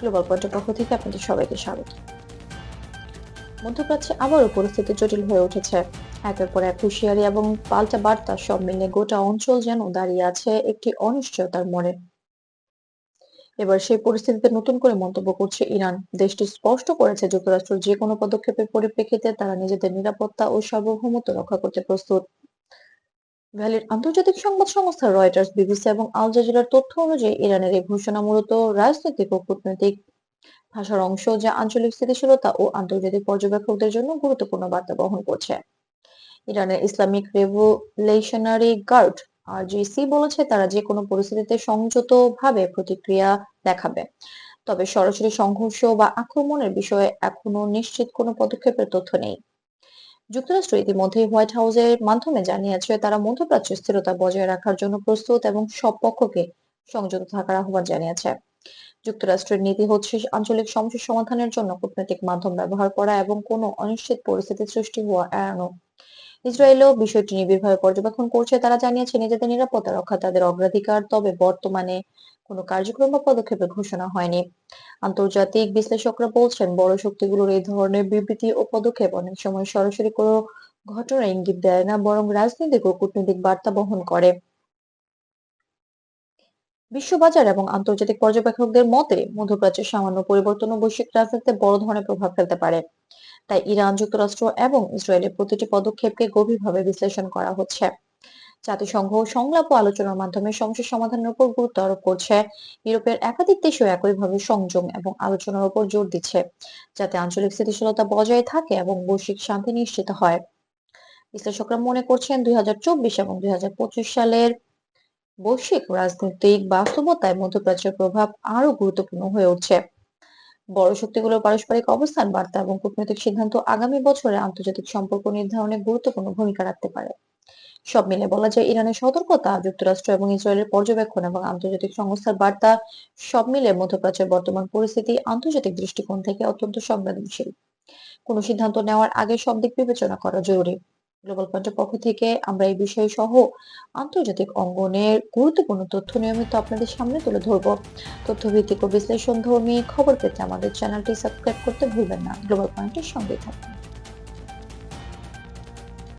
Global পয়েন্টের পক্ষ থেকে আপনাদের সবাইকে স্বাগত। মধ্যপ্রাচ্যে আবারও পরিস্থিতি জটিল হয়ে উঠেছে। একের পর এক হুঁশিয়ারি এবং পাল্টা বার্তা সব মিলে গোটা অঞ্চল যেন দাঁড়িয়ে আছে একটি অনিশ্চয়তার মোড়ে। এবার সেই পরিস্থিতিতে নতুন করে মন্তব্য করছে ইরান। দেশটি স্পষ্ট করেছে যুক্তরাষ্ট্র যে কোনো পদক্ষেপের পরিপ্রেক্ষিতে তারা নিজেদের নিরাপত্তা ও সার্বভৌমত্ব রক্ষা করতে প্রস্তুত। ভ্যালির আন্তর্জাতিক সংবাদ সংস্থা রয়টার্স, বিবিসি এবং আল জাজিরার তথ্য অনুযায়ী ইরানের এই ঘোষণা মূলত রাজনৈতিক ও কূটনৈতিক ভাষার অংশ, যা আঞ্চলিক স্থিতিশীলতা ও আন্তর্জাতিক পর্যবেক্ষকদের জন্য গুরুত্বপূর্ণ বার্তা বহন করছে। ইরানের ইসলামিক রেভলিউশনারি গার্ড আরজিসি বলেছে তারা যে কোনো পরিস্থিতিতে সংযতভাবে প্রতিক্রিয়া দেখাবে, তবে সরাসরি সংঘর্ষ বা আক্রমণের বিষয়ে এখনো নিশ্চিত কোনো পদক্ষেপের তথ্য নেই। যুক্তরাষ্ট্র ইতিমধ্যেই হোয়াইট হাউসের মাধ্যমে জানিয়েছে তারা মধ্যপ্রাচ্যে স্থিরতা বজায় রাখার জন্য প্রস্তুত এবং সব পক্ষকে সংযত থাকার আহ্বান জানিয়েছে। যুক্তরাষ্ট্রের নীতি হচ্ছে আঞ্চলিক সমস্যা সমাধানের জন্য কূটনৈতিক মাধ্যম ব্যবহার করা এবং কোনো অনিশ্চিত পরিস্থিতি সৃষ্টি হওয়া এড়ানো। ইসরায়েলও বিষয়টি নিবিড়ভাবে পর্যবেক্ষণ করছে। তারা জানিয়েছে নিজেদের নিরাপত্তা রক্ষা তাদের অগ্রাধিকার, তবে বর্তমানে কোনো কার্যক্রম বা পদক্ষেপের ঘোষণা হয়নি। আন্তর্জাতিক বিশ্লেষকরা বলছেন বড় শক্তিগুলোর এই ধরনের বিবৃতি ও পদক্ষেপ অনেক সময় সরাসরি কোনো ঘটনার ইঙ্গিত দেয় না, বরং রাজনৈতিক ও কূটনৈতিক বার্তা বহন করে। বিশ্ববাজার এবং আন্তর্জাতিক পর্যবেক্ষকদের মতে মধ্যপ্রাচ্যের সামান্য পরিবর্তনও বৈশ্বিক রাজনীতিতে বড় ধরনের প্রভাব ফেলতে পারে। তাই ইরান, যুক্তরাষ্ট্র এবং ইসরায়েলের প্রতিটি পদক্ষেপকে গভীরভাবে বিশ্লেষণ করা হচ্ছে। জাতিসংঘ সংলাপ ও আলোচনার মাধ্যমে সমস্যা সমাধানের উপর গুরুত্ব আরোপ করছে। ইউরোপের একাধিক দেশও একইভাবে সংযম এবং আলোচনার উপর জোর দিচ্ছে, যাতে আঞ্চলিক স্থিতিশীলতা বজায় থাকে এবং বৈশ্বিক শান্তি নিশ্চিত হয়। বিশ্লেষকরা মনে করছেন 2024 এবং 2025 সালের বৈশ্বিক রাজনৈতিক বাস্তবতায় মধ্যপ্রাচ্যের প্রভাব আরো গুরুত্বপূর্ণ হয়ে উঠছে। বড় শক্তিগুলোর পারস্পরিক অবস্থান বার্তা এবং কূটনৈতিক সিদ্ধান্ত আগামী বছরে আন্তর্জাতিক সম্পর্ক নির্ধারণে গুরুত্বপূর্ণ ভূমিকা রাখতে পারে। সব মিলে বলা যায় ইরানের সতর্কতা, যুক্তরাষ্ট্র এবং ইসরায়েলের পর্যবেক্ষণ এবং আন্তর্জাতিক সংস্থার বার্তা সব মিলে মধ্যপ্রাচ্যের বর্তমান পরিস্থিতি আন্তর্জাতিক দৃষ্টিকোণ থেকে অত্যন্ত সংবেদনশীল। কোনো সিদ্ধান্ত নেওয়ার আগে সব দিক বিবেচনা করা জরুরি। গ্লোবাল পয়েন্টের পক্ষ থেকে আমরা এই বিষয় সহ আন্তর্জাতিক অঙ্গনের গুরুত্বপূর্ণ তথ্য নিয়মিত আপনাদের সামনে তুলে ধরব। তথ্যভিত্তিক ও বিশ্লেষণধর্মী খবর পেতে আমাদের চ্যানেলটি সাবস্ক্রাইব করতে ভুলবেন না। গ্লোবাল পয়েন্টের সঙ্গেই থাকুন।